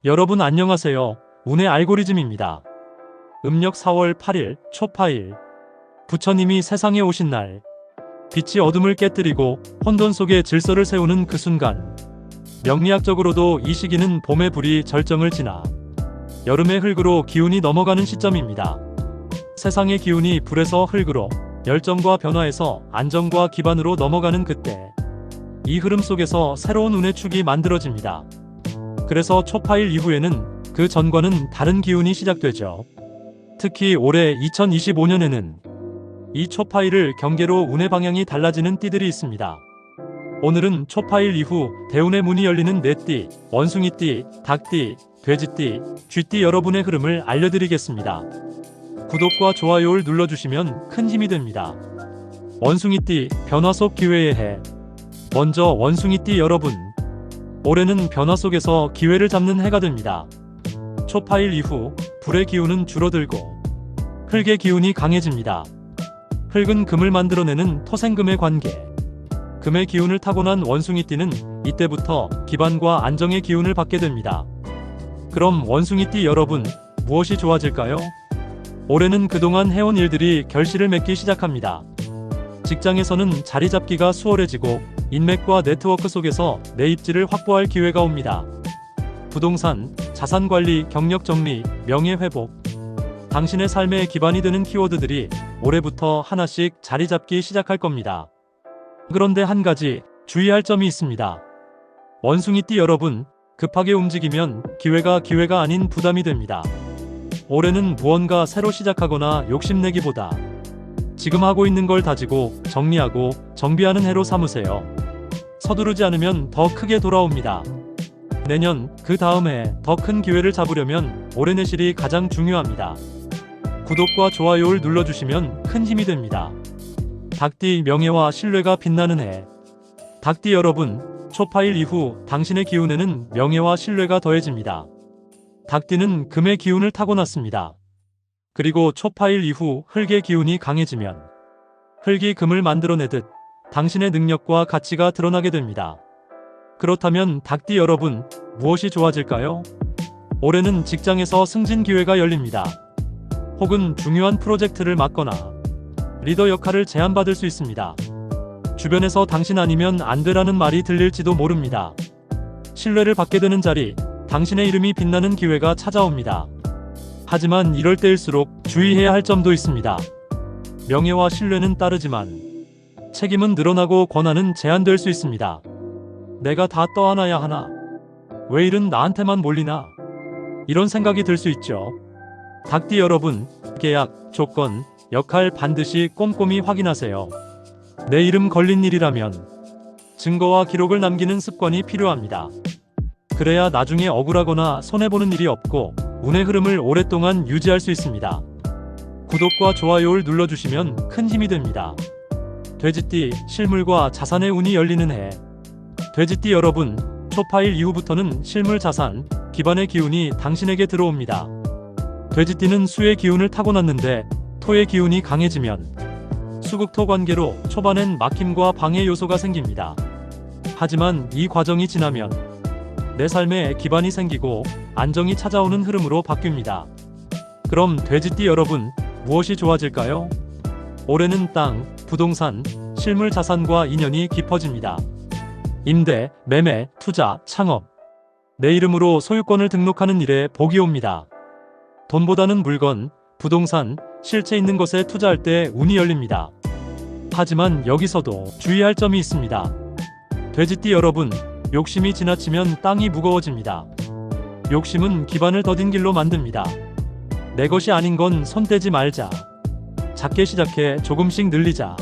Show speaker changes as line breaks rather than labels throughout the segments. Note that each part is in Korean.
여러분 안녕하세요. 운의 알고리즘입니다. 음력 4월 8일 초파일. 부처님이 세상에 오신 날. 빛이 어둠을 깨뜨리고 혼돈 속에 질서를 세우는 그 순간. 명리학적으로도 이 시기는 봄의 불이 절정을 지나 여름의 흙으로 기운이 넘어가는 시점입니다. 세상의 기운이 불에서 흙으로, 열정과 변화에서 안정과 기반으로 넘어가는 그때. 이 흐름 속에서 새로운 운의 축이 만들어집니다. 그래서 초파일 이후에는 그 전과는 다른 기운이 시작되죠. 특히 올해 2025년에는 이 초파일을 경계로 운의 방향이 달라지는 띠들이 있습니다. 오늘은 초파일 이후 대운의 문이 열리는 넷띠, 원숭이띠, 닭띠, 돼지띠, 쥐띠 여러분의 흐름을 알려드리겠습니다. 구독과 좋아요를 눌러주시면 큰 힘이 됩니다. 원숭이띠, 변화 속 기회의 해. 먼저 원숭이띠 여러분. 올해는 변화 속에서 기회를 잡는 해가 됩니다. 초파일 이후 불의 기운은 줄어들고 흙의 기운이 강해집니다. 흙은 금을 만들어내는 토생금의 관계. 금의 기운을 타고난 원숭이띠는 이때부터 기반과 안정의 기운을 받게 됩니다. 그럼 원숭이띠 여러분, 무엇이 좋아질까요? 올해는 그동안 해온 일들이 결실을 맺기 시작합니다. 직장에서는 자리 잡기가 수월해지고 인맥과 네트워크 속에서 내 입지를 확보할 기회가 옵니다. 부동산, 자산관리, 경력정리, 명예회복. 당신의 삶의 기반이 되는 키워드들이 올해부터 하나씩 자리 잡기 시작할 겁니다. 그런데 한 가지 주의할 점이 있습니다. 원숭이띠 여러분, 급하게 움직이면 기회가 아닌 부담이 됩니다. 올해는 무언가 새로 시작하거나 욕심내기보다 지금 하고 있는 걸 다지고 정리하고 정비하는 해로 삼으세요. 서두르지 않으면 더 크게 돌아옵니다. 내년, 그 다음 해 더 큰 기회를 잡으려면 올해 내실이 가장 중요합니다. 구독과 좋아요를 눌러주시면 큰 힘이 됩니다. 닭띠, 명예와 신뢰가 빛나는 해. 닭띠 여러분, 초파일 이후 당신의 기운에는 명예와 신뢰가 더해집니다. 닭띠는 금의 기운을 타고났습니다. 그리고 초파일 이후 흙의 기운이 강해지면 흙이 금을 만들어내듯 당신의 능력과 가치가 드러나게 됩니다. 그렇다면 닭띠 여러분, 무엇이 좋아질까요? 올해는 직장에서 승진 기회가 열립니다. 혹은 중요한 프로젝트를 맡거나 리더 역할을 제안받을 수 있습니다. 주변에서 당신 아니면 안 되라는 말이 들릴지도 모릅니다. 신뢰를 받게 되는 자리, 당신의 이름이 빛나는 기회가 찾아옵니다. 하지만 이럴 때일수록 주의해야 할 점도 있습니다. 명예와 신뢰는 따르지만 책임은 늘어나고 권한은 제한될 수 있습니다. 내가 다 떠안아야 하나? 왜 일은 나한테만 몰리나? 이런 생각이 들 수 있죠. 닭띠 여러분, 계약, 조건, 역할 반드시 꼼꼼히 확인하세요. 내 이름 걸린 일이라면 증거와 기록을 남기는 습관이 필요합니다. 그래야 나중에 억울하거나 손해보는 일이 없고 운의 흐름을 오랫동안 유지할 수 있습니다. 구독과 좋아요를 눌러주시면 큰 힘이 됩니다. 돼지띠, 실물과 자산의 운이 열리는 해. 돼지띠 여러분, 초파일 이후부터는 실물 자산, 기반의 기운이 당신에게 들어옵니다. 돼지띠는 수의 기운을 타고났는데 토의 기운이 강해지면 수국토 관계로 초반엔 막힘과 방해 요소가 생깁니다. 하지만 이 과정이 지나면 내 삶에 기반이 생기고 안정이 찾아오는 흐름으로 바뀝니다. 그럼 돼지띠 여러분, 무엇이 좋아질까요? 올해는 땅, 부동산, 실물 자산과 인연이 깊어집니다. 임대, 매매, 투자, 창업. 내 이름으로 소유권을 등록하는 일에 복이 옵니다. 돈보다는 물건, 부동산, 실체 있는 것에 투자할 때 운이 열립니다. 하지만 여기서도 주의할 점이 있습니다. 돼지띠 여러분, 욕심이 지나치면 땅이 무거워집니다. 욕심은 기반을 더딘 길로 만듭니다. 내 것이 아닌 건 손대지 말자. 작게 시작해 조금씩 늘리자.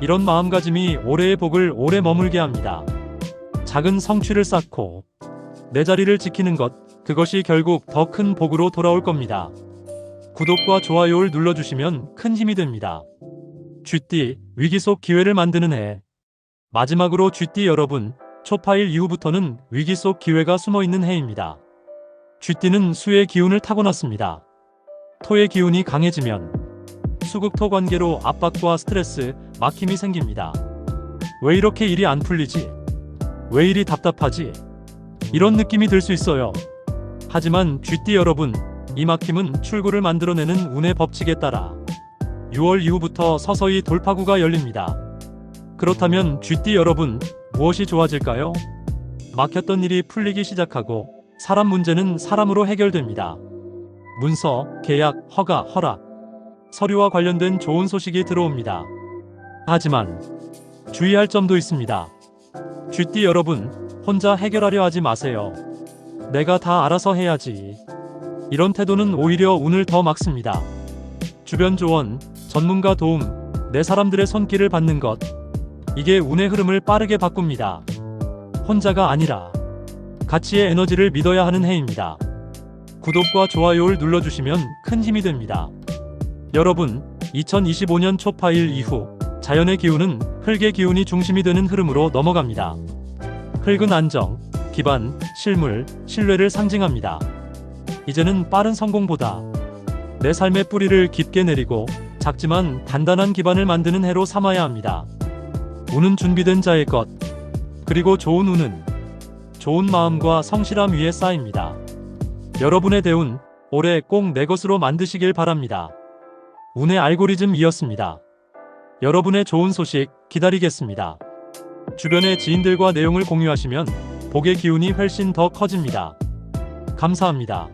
이런 마음가짐이 올해의 복을 오래 머물게 합니다. 작은 성취를 쌓고 내 자리를 지키는 것, 그것이 결국 더 큰 복으로 돌아올 겁니다. 구독과 좋아요를 눌러주시면 큰 힘이 됩니다. 쥐띠, 위기 속 기회를 만드는 해. 마지막으로 쥐띠 여러분, 초파일 이후부터는 위기 속 기회가 숨어있는 해입니다. 쥐띠는 수의 기운을 타고났습니다. 토의 기운이 강해지면 수국토 관계로 압박과 스트레스, 막힘이 생깁니다. 왜 이렇게 일이 안 풀리지? 왜 일이 답답하지? 이런 느낌이 들 수 있어요. 하지만 쥐띠 여러분, 이 막힘은 출구를 만들어내는 운의 법칙에 따라 6월 이후부터 서서히 돌파구가 열립니다. 그렇다면 쥐띠 여러분, 무엇이 좋아질까요? 막혔던 일이 풀리기 시작하고 사람 문제는 사람으로 해결됩니다. 문서, 계약, 허가, 허락, 서류와 관련된 좋은 소식이 들어옵니다. 하지만 주의할 점도 있습니다. 쥐띠 여러분, 혼자 해결하려 하지 마세요. 내가 다 알아서 해야지. 이런 태도는 오히려 운을 더 막습니다. 주변 조언, 전문가 도움, 내 사람들의 손길을 받는 것, 이게 운의 흐름을 빠르게 바꿉니다. 혼자가 아니라 가치의 에너지를 믿어야 하는 해입니다. 구독과 좋아요를 눌러주시면 큰 힘이 됩니다. 여러분, 2025년 초파일 이후 자연의 기운은 흙의 기운이 중심이 되는 흐름으로 넘어갑니다. 흙은 안정, 기반, 실물, 신뢰를 상징합니다. 이제는 빠른 성공보다 내 삶의 뿌리를 깊게 내리고 작지만 단단한 기반을 만드는 해로 삼아야 합니다. 운은 준비된 자의 것, 그리고 좋은 운은 좋은 마음과 성실함 위에 쌓입니다. 여러분의 대운, 올해 꼭 내 것으로 만드시길 바랍니다. 운의 알고리즘이었습니다. 여러분의 좋은 소식 기다리겠습니다. 주변의 지인들과 내용을 공유하시면 복의 기운이 훨씬 더 커집니다. 감사합니다.